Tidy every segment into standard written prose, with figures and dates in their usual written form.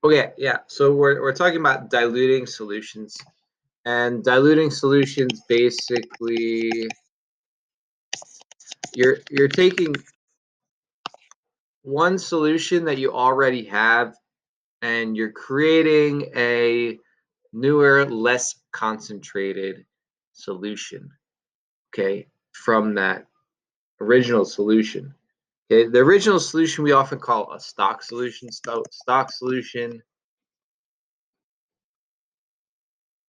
Okay, yeah. So we're talking about diluting solutions, and diluting solutions basically you're taking one solution that you already have, and you're creating a newer, less concentrated solution. Okay, from that original solution. Okay, the original solution we often call a stock solution. Stock solution.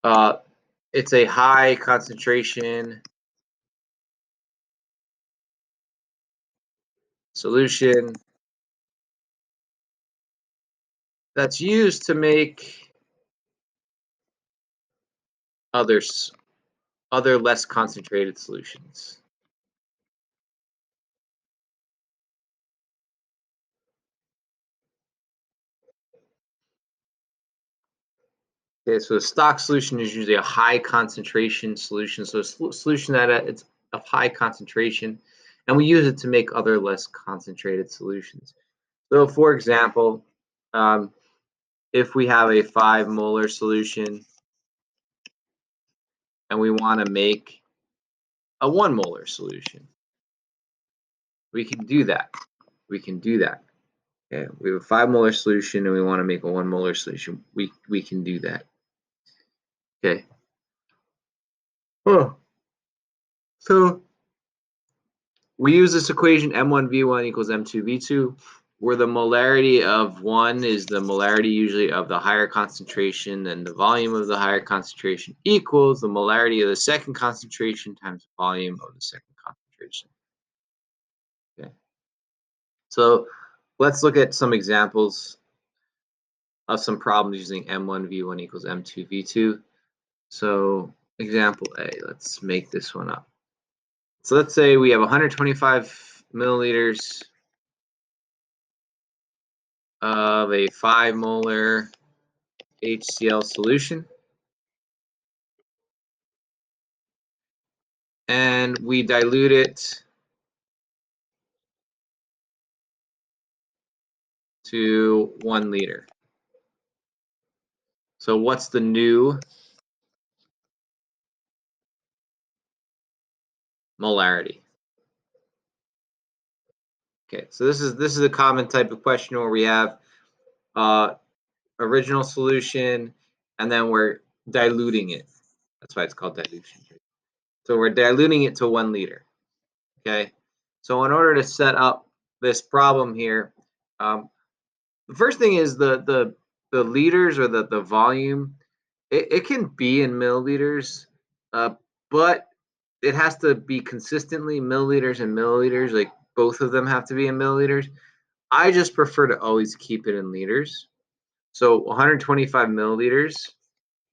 Uh, it's a high concentration solution that's used to make others other less concentrated solutions. Okay, so a stock solution is usually a high concentration solution. So a solution that it's of high concentration, and we use it to make other less concentrated solutions. So, for example, um, if we have a 5 molar solution and we want to make a 1 molar solution, we can do that. We can do that. Okay, we have a 5 molar solution and we want to make a 1 molar solution. We can do that. Okay. Oh, so we use this equation M1V1 equals M2V2, where the molarity of 1 is the molarity usually of the higher concentration, and the volume of the higher concentration equals the molarity of the second concentration times the volume of the second concentration. Okay. So let's look at some examples of some problems using M1V1 equals M2V2. So example A, let's make this one up. So let's say we have 125 milliliters of a 5 molar HCl solution, and we dilute it to 1 liter. So what's the new molarity? Okay, so this is a common type of question where we have uh, original solution and then we're diluting it. That's why it's called dilution. So we're diluting it to 1 liter. Okay, so in order to set up this problem here, the first thing is the liters or the volume. It can be in milliliters, uh, but it has to be consistently milliliters and milliliters. Like both of them have to be in milliliters. I just prefer to always keep it in liters. So 125 milliliters,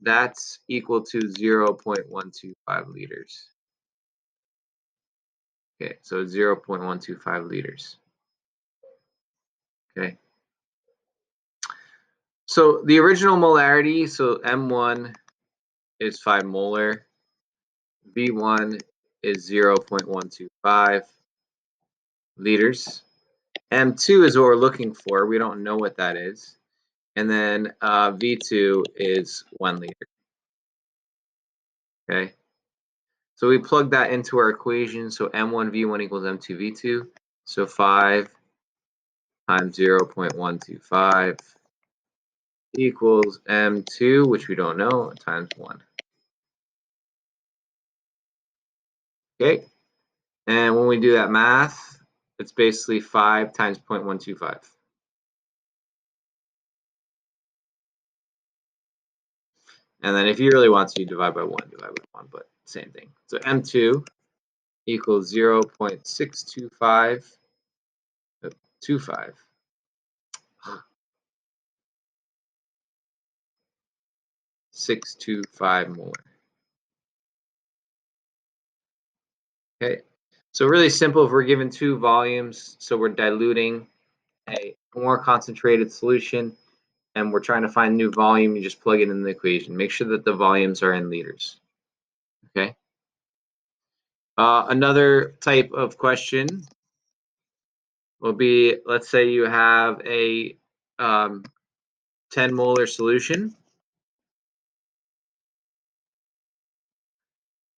that's equal to 0.125 liters. Okay, so 0.125 liters. Okay. So the original molarity, so M1 is 5 molar, V1 is 0.125 liters. M2 is what we're looking for. We don't know what that is. And then V2 is 1 liter. Okay. So we plug that into our equation. So M1V1 equals M2V2. So 5 times 0.125 equals M2, which we don't know, times 1. Okay. And when we do that math, it's basically 5 times 0.125. And then if you really want to, you divide by 1, but same thing. So M2 equals 0.625 625 molar. Okay, so really simple. If we're given 2 volumes, so we're diluting a more concentrated solution, and we're trying to find new volume, you just plug it in the equation. Make sure that the volumes are in liters. Okay. Another type of question will be, let's say you have a 10 molar solution,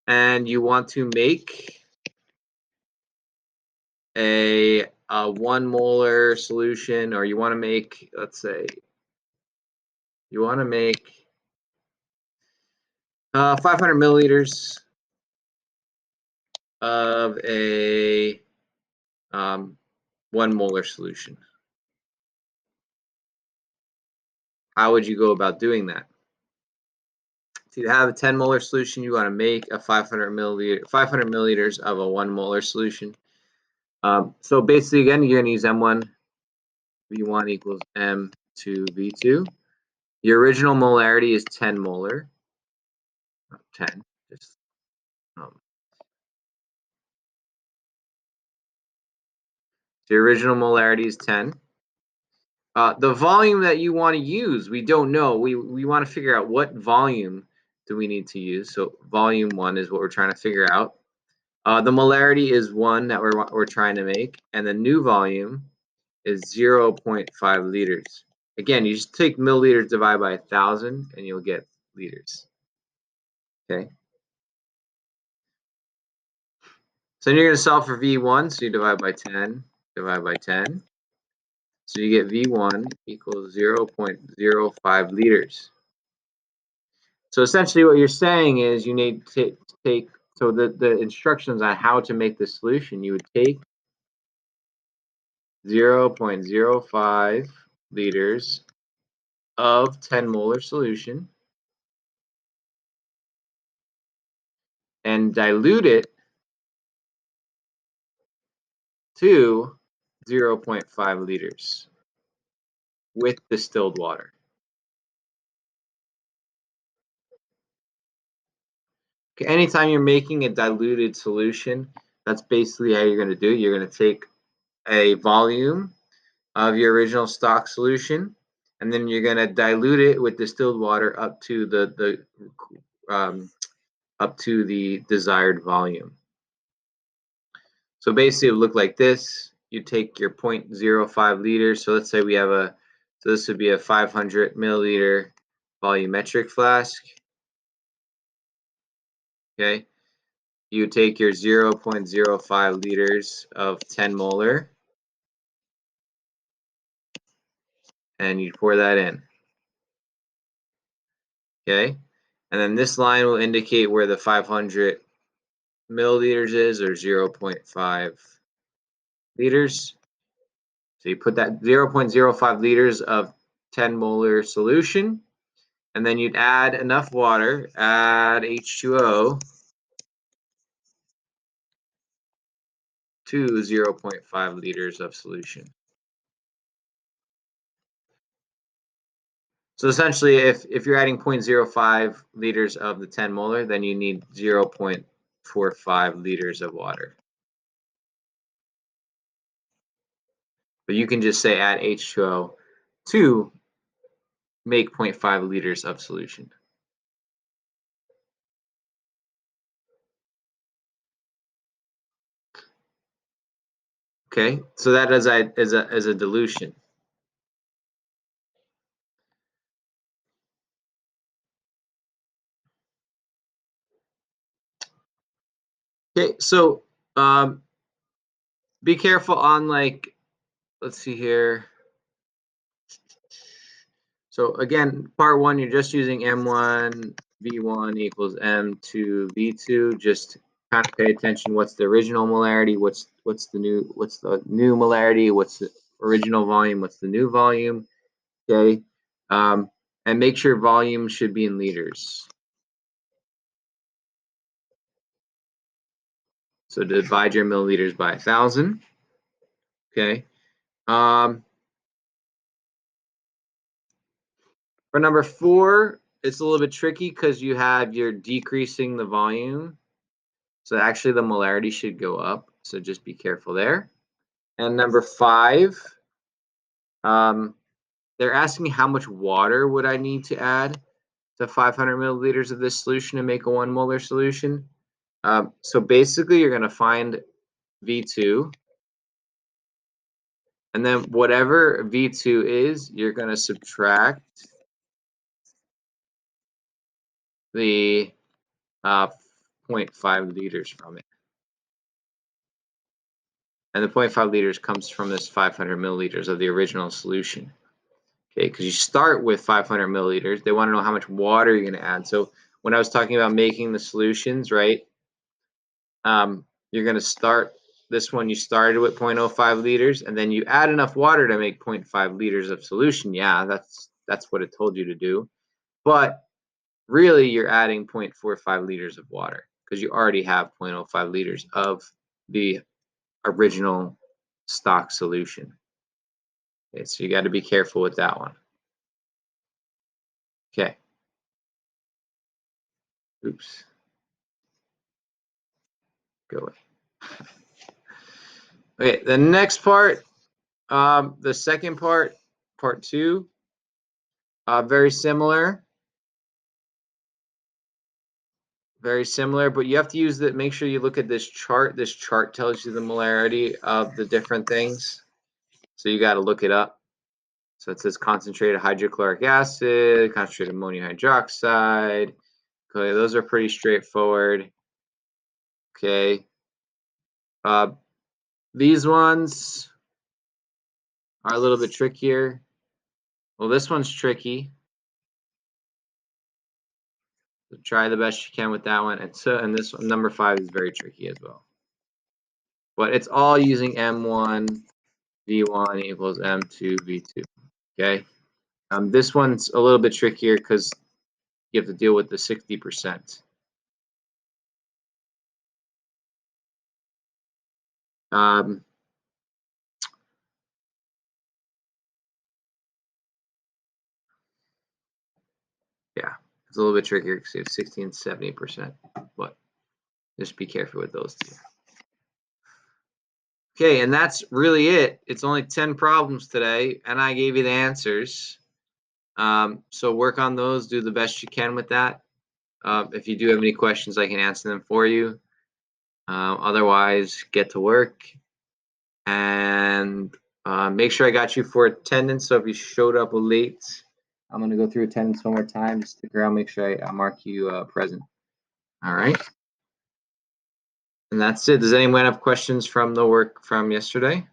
and you want to make a 1 molar solution, or you want to make, let's say, you want to make 500 milliliters of a 1 molar solution. How would you go about doing that? If you have a 10 molar solution, you want to make a 500 milliliters of a 1 molar solution. So basically, again, you're going to use M1 V1 equals M2 V2. Your original molarity is 10 molar. 10. Just the original molarity is 10. The volume that you want to use, we don't know. We want to figure out what volume do we need to use. So volume 1 is what we're trying to figure out. The molarity is 1 that we're trying to make, and the new volume is 0.5 liters. Again, you just take milliliters, divide by 1,000, and you'll get liters. Okay. So you're going to solve for V1, so you divide by 10, divide by 10. So you get V1 equals 0.05 liters. So essentially what you're saying is you need to take, so the instructions on how to make this solution, you would take 0.05 liters of 10 molar solution and dilute it to 0.5 liters with distilled water. Okay, anytime you're making a diluted solution, that's basically how you're going to do it. You're going to take a volume of your original stock solution, and then you're going to dilute it with distilled water up to the desired volume. So basically, it would look like this. You take your 0.05 liters. So let's say we have so this would be a 500 milliliter volumetric flask. Okay. You take your 0.05 liters of 10 molar, and you pour that in. Okay. And then this line will indicate where the 500 milliliters is, or 0.5 liters. So you put that 0.05 liters of 10 molar solution, and then you'd add enough water, add H2O to 0.5 liters of solution. So essentially, if you're adding 0.05 liters of the 10 molar, then you need 0.45 liters of water. But you can just say add H2O to make 0.5 liters of solution. Okay, so that is a dilution. Okay, so be careful on, like, let's see here. So again, part 1, you're just using M1 V1 equals M2 V2. Just kind of pay attention. What's the original molarity? What's the new molarity? What's the original volume? What's the new volume? Okay, and make sure volume should be in liters. So divide your milliliters by 1,000. Okay. For number 4, it's a little bit tricky because you're decreasing the volume. So actually the molarity should go up. So just be careful there. And number 5, they're asking how much water would I need to add to 500 milliliters of this solution to make a 1 molar solution. So basically you're going to find V2, and then whatever V2 is, you're going to subtract the 0.5 liters from it. And the 0.5 liters comes from this 500 milliliters of the original solution. Okay, because you start with 500 milliliters. They want to know how much water you're going to add. So when I was talking about making the solutions, right, you're going to start this one. You started with 0.05 liters, and then you add enough water to make 0.5 liters of solution. Yeah, that's what it told you to do. But really, you're adding 0.45 liters of water because you already have 0.05 liters of the original stock solution. Okay, so you got to be careful with that one. Okay. Oops. Go away. Okay, the next part, the second part, part 2, very similar. Very similar, but you have to use that. Make sure you look at this chart. This chart tells you the molarity of the different things. So you got to look it up. So it says concentrated hydrochloric acid, concentrated ammonium hydroxide. Okay, those are pretty straightforward. Okay. These ones are a little bit trickier. Well, this one's tricky. So try the best you can with that one. And this one, number 5, is very tricky as well. But it's all using M1 V1 equals M2 V2. Okay. This one's a little bit trickier because you have to deal with the 60%. Yeah, it's a little bit trickier because you have 60 and 70%, but just be careful with those two. Okay, and that's really it. It's only 10 problems today, and I gave you the answers. So work on those, do the best you can with that. If you do have any questions, I can answer them for you. Otherwise, get to work and make sure I got you for attendance. So if you showed up late, I'm going to go through attendance one more time. Just stick around, make sure I mark you present. All right. And that's it. Does anyone have questions from the work from yesterday?